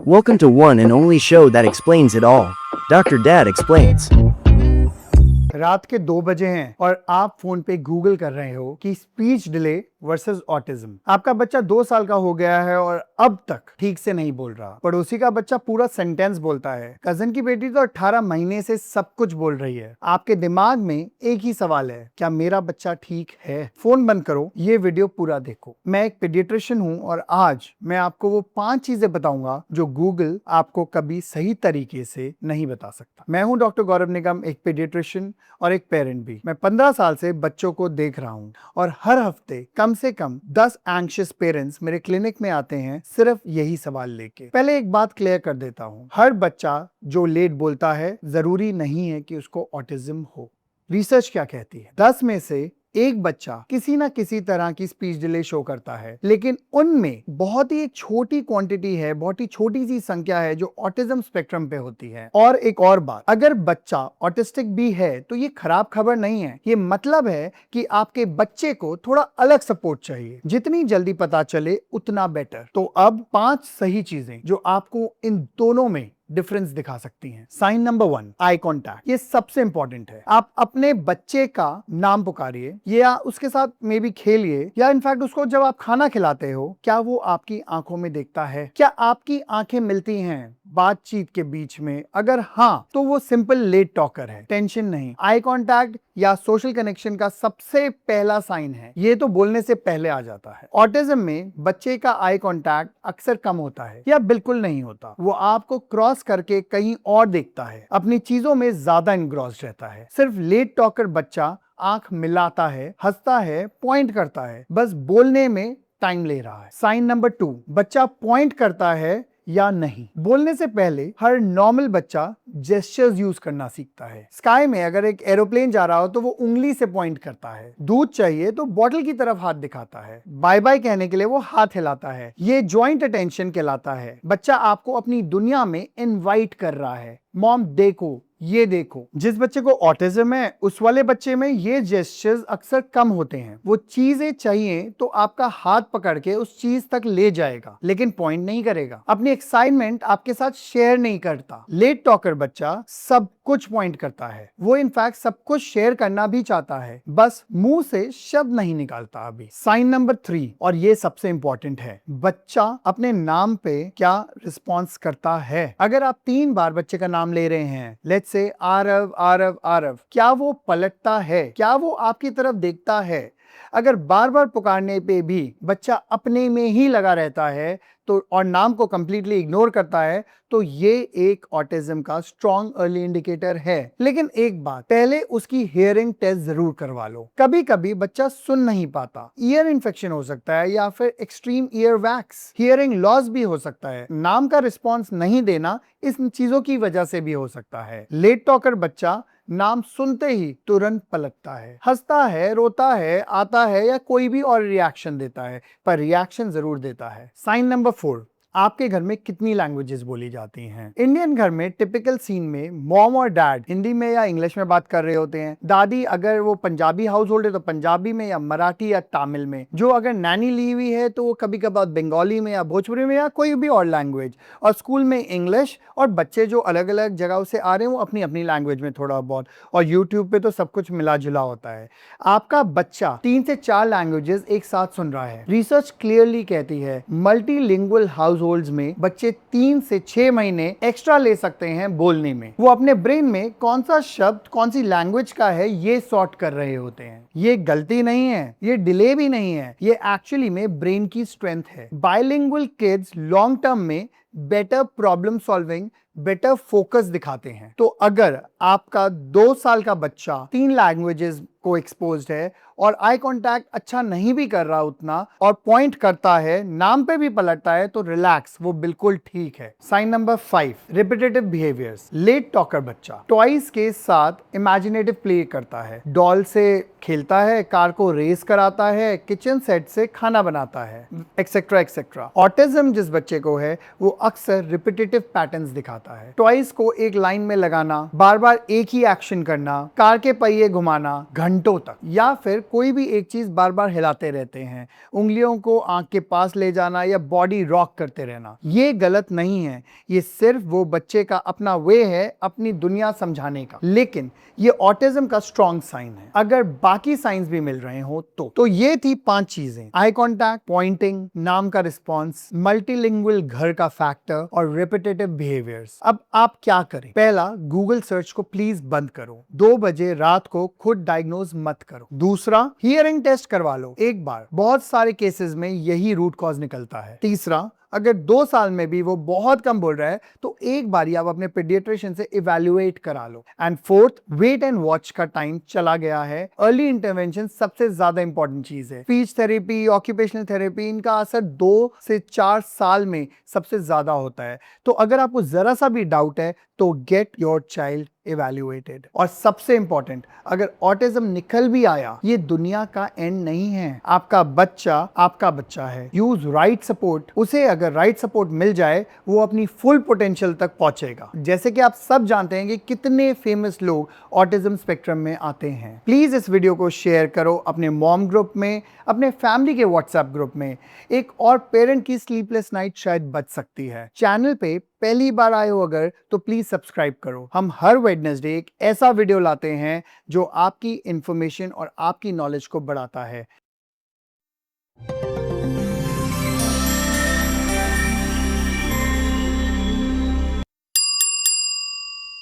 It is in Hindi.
Welcome to one and only show that explains it all. Dr. Dad explains. रात के 2 बजे हैं और आप फोन पे गूगल कर रहे हो कि स्पीच डिले वर्सेस ऑटिज्म। आपका बच्चा 2 साल का हो गया है और अब तक ठीक से नहीं बोल रहा। पड़ोसी का बच्चा पूरा सेंटेंस बोलता है। कजन की बेटी तो 18 महीने से सब कुछ बोल रही है। आपके दिमाग में एक ही सवाल है, क्या मेरा बच्चा ठीक है? फोन बंद करो, ये वीडियो पूरा देखो। मैं एक पीडियाट्रिशियन हूँ और आज मैं आपको वो 5 चीजें बताऊंगा जो गूगल आपको कभी सही तरीके से नहीं बता सकता। मैं हूँ डॉक्टर गौरव निगम, एक पीडियाट्रिशियन और एक पेरेंट भी। मैं 15 साल से बच्चों को देख रहा हूँ और हर हफ्ते कम से कम 10 एंग्शियस पेरेंट्स मेरे क्लिनिक में आते हैं सिर्फ यही सवाल लेके। पहले एक बात क्लियर कर देता हूँ, हर बच्चा जो लेट बोलता है जरूरी नहीं है कि उसको ऑटिज्म हो। रिसर्च क्या कहती है? 10 में से एक बच्चा किसी ना किसी तरह की स्पीच डिले शो करता है, लेकिन उनमें बहुत ही एक छोटी क्वांटिटी है, बहुत ही छोटी सी संख्या है जो ऑटिज्म स्पेक्ट्रम पे होती है। और एक और बात, अगर बच्चा ऑटिस्टिक भी है तो ये खराब खबर नहीं है। ये मतलब है कि आपके बच्चे को थोड़ा अलग सपोर्ट चाहिए। जितनी जल्दी पता चले उतना बेटर। तो अब 5 सही चीजें जो आपको इन दोनों में डिफरेंस दिखा सकती हैं। Sign number 1, eye contact. ये सबसे इंपॉर्टेंट है। आप अपने बच्चे का नाम पुकारिए या उसके साथ मे बी खेलिए या इनफैक्ट उसको जब आप खाना खिलाते हो, क्या वो आपकी आंखों में देखता है? क्या आपकी आंखें मिलती हैं बातचीत के बीच में? अगर हाँ, तो वो सिंपल लेट टॉकर है, टेंशन नहीं। आई कांटेक्ट या सोशल कनेक्शन का सबसे पहला साइन है, ये तो बोलने से पहले आ जाता है। ऑटिज्म में बच्चे का आई कांटेक्ट अक्सर कम होता है या बिल्कुल नहीं होता। वो आपको क्रॉस करके कहीं और देखता है, अपनी चीजों में ज्यादा इनग्रॉस्ड रहता है। सिर्फ लेट टॉकर बच्चा आंख मिलाता है, हंसता है, पॉइंट करता है, बस बोलने में टाइम ले रहा है। साइन नंबर 2, बच्चा पॉइंट करता है या नहीं। बोलने से पहले हर नॉर्मल बच्चा जेस्चर्स यूज करना सीखता है। स्काई में अगर एक एरोप्लेन जा रहा हो तो वो उंगली से पॉइंट करता है। दूध चाहिए तो बॉटल की तरफ हाथ दिखाता है। बाय बाय कहने के लिए वो हाथ हिलाता है। ये जॉइंट अटेंशन कहलाता है। बच्चा आपको अपनी दुनिया में इनवाइट कर रहा है। मॉम देखो, ये देखो। जिस बच्चे को ऑटिज्म है उस वाले बच्चे में ये जेस्चर्स अक्सर कम होते हैं। वो चीजें चाहिए तो आपका हाथ पकड़ के उस चीज तक ले जाएगा, लेकिन पॉइंट नहीं करेगा। अपनी एक्साइटमेंट आपके साथ शेयर नहीं करता। लेट टॉकर बच्चा सब कुछ पॉइंट करता है। वो इनफैक्ट सब कुछ शेयर करना भी चाहता है, बस मुंह से शब्द नहीं निकालता अभी। साइन नंबर 3, और ये सबसे इंपॉर्टेंट है, बच्चा अपने नाम पे क्या रिस्पॉन्स करता है। अगर आप 3 बार बच्चे का नाम ले रहे हैं, लेट्स से आरव आरव आरव, क्या वो पलटता है? क्या वो आपकी तरफ देखता है? अगर बार बार पुकारने पे भी बच्चा अपने में ही लगा रहता है तो और नाम को कंप्लीटली इग्नोर करता है, तो ये एक ऑटिज्म का स्ट्रॉन्ग अर्ली इंडिकेटर है। लेकिन एक बात, पहले उसकी हियरिंग टेस्ट जरूर करवा लो। कभी कभी बच्चा सुन नहीं पाता, ईयर इन्फेक्शन हो सकता है या फिर extreme ear wax, hearing loss भी हो सकता है। नाम का रिस्पॉन्स नहीं देना इस चीजों की वजह से भी हो सकता है। लेट टॉकर बच्चा नाम सुनते ही तुरंत पलटता है, हंसता है, रोता है, आता है या कोई भी और रिएक्शन देता है, पर रिएक्शन जरूर देता है। साइन नंबर 4, आपके घर में कितनी लैंग्वेजेस बोली जाती हैं? इंडियन घर में टिपिकल सीन में मॉम और डैड हिंदी में या इंग्लिश में बात कर रहे होते हैं। दादी अगर वो पंजाबी हाउस होल्ड है तो पंजाबी में या मराठी या तमिल में। जो अगर नैनी ली हुई है तो वो कभी कभार बंगाली में या भोजपुरी में या कोई भी और लैंग्वेज। और स्कूल में इंग्लिश, और बच्चे जो अलग अलग जगहों से आ रहे हैं वो अपनी अपनी लैंग्वेज में थोड़ा बहुत। और यूट्यूब पे तो सब कुछ मिला जुला होता है। आपका बच्चा 3 से 4 लैंग्वेजेस एक साथ सुन रहा है। रिसर्च क्लियरली कहती है मल्टीलिंगुअल हाउस होल्ड्स में बच्चे 3 से 6 महीने एक्स्ट्रा ले सकते हैं बोलने में। वो अपने ब्रेन में कौन सा शब्द कौन सी लैंग्वेज का है ये सॉर्ट कर रहे होते हैं। ये गलती नहीं है, ये डिले भी नहीं है, ये एक्चुअली में ब्रेन की स्ट्रेंथ है। बाइलिंगुअल किड्स लॉन्ग टर्म में better problem solving, better focus दिखाते हैं। तो अगर आपका 2 साल का बच्चा 3 लैंग्वेजेस को एक्सपोज्ड है और आई कांटेक्ट अच्छा नहीं भी कर रहा उतना और पॉइंट करता है, नाम पे भी पलटता है, तो रिलैक्स, वो बिल्कुल ठीक है। Sign number 5, repetitive behaviours. Late talker बच्चा टॉयज के साथ इमेजिनेटिव प्ले करता है, डॉल से खेलता है, कार को रेस कराता है, किचन सेट से खाना बनाता है, एक्सेट्रा एक्सेट्रा। ऑटिज्म जिस बच्चे को है वो अक्सर रिपीटेटिव पैटर्न्स दिखाता है। टॉयज को एक लाइन में लगाना, बार बार एक ही एक्शन करना, कार के पहिए घुमाना घंटों तक, या फिर कोई भी एक चीज बार बार हिलाते रहते हैं, उंगलियों को आंख के पास ले जाना या बॉडी रॉक करते रहना। ये गलत नहीं है, ये सिर्फ वो बच्चे का अपना वे है अपनी दुनिया समझाने का, लेकिन ये ऑटिज्म का स्ट्रॉन्ग साइन है। अगर बाकी साइंस भी मिल रहे हो तो ये थी 5 चीजें: आई कॉन्टैक्ट, पॉइंटिंग, नाम का रिस्पॉन्स, मल्टीलिंगुअल घर का फैक्टर और रिपीटेटिव बिहेवियर्स। अब आप क्या करें? पहला, गूगल सर्च को प्लीज बंद करो। 2 बजे रात को खुद डायग्नोज मत करो। दूसरा, हियरिंग टेस्ट करवा लो एक बार, बहुत सारे केसेस में यही रूट कॉज निकलता है। तीसरा, अगर 2 साल में भी वो बहुत कम बोल रहा है तो एक बार आप अपने पीडियाट्रिशियन से इवैल्यूएट करा लो। And fourth, wait and watch का टाइम चला गया है। अर्ली इंटरवेंशन सबसे ज्यादा इंपॉर्टेंट चीज है। स्पीच थेरेपी, ऑक्यूपेशनल थेरेपी, इनका असर 2 से 4 साल में सबसे ज्यादा होता है। तो अगर आपको जरा सा भी डाउट है तो गेट योर चाइल्ड इवैल्यूएटेड। और सबसे इंपॉर्टेंट, अगर ऑटिज्म निकल भी आया, ये दुनिया का एंड नहीं है। आपका बच्चा है। Use right support. उसे अगर राइट सपोर्ट मिल जाए, वो अपनी फुल पोटेंशियल तक पहुंचेगा। जैसे कि आप सब जानते हैं कि कितने फेमस लोग ऑटिज्म स्पेक्ट्रम में आते हैं। प्लीज इस वीडियो को शेयर करो अपने मॉम ग्रुप में, अपने फैमिली के व्हाट्सएप ग्रुप में। एक और पेरेंट की स्लीपलेस नाइट शायद बच सकती है। चैनल पे पहली बार आए हो अगर, तो प्लीज सब्सक्राइब करो। हम हर वेडनेसडे एक ऐसा वीडियो लाते हैं जो आपकी इंफॉर्मेशन और आपकी नॉलेज को बढ़ाता है।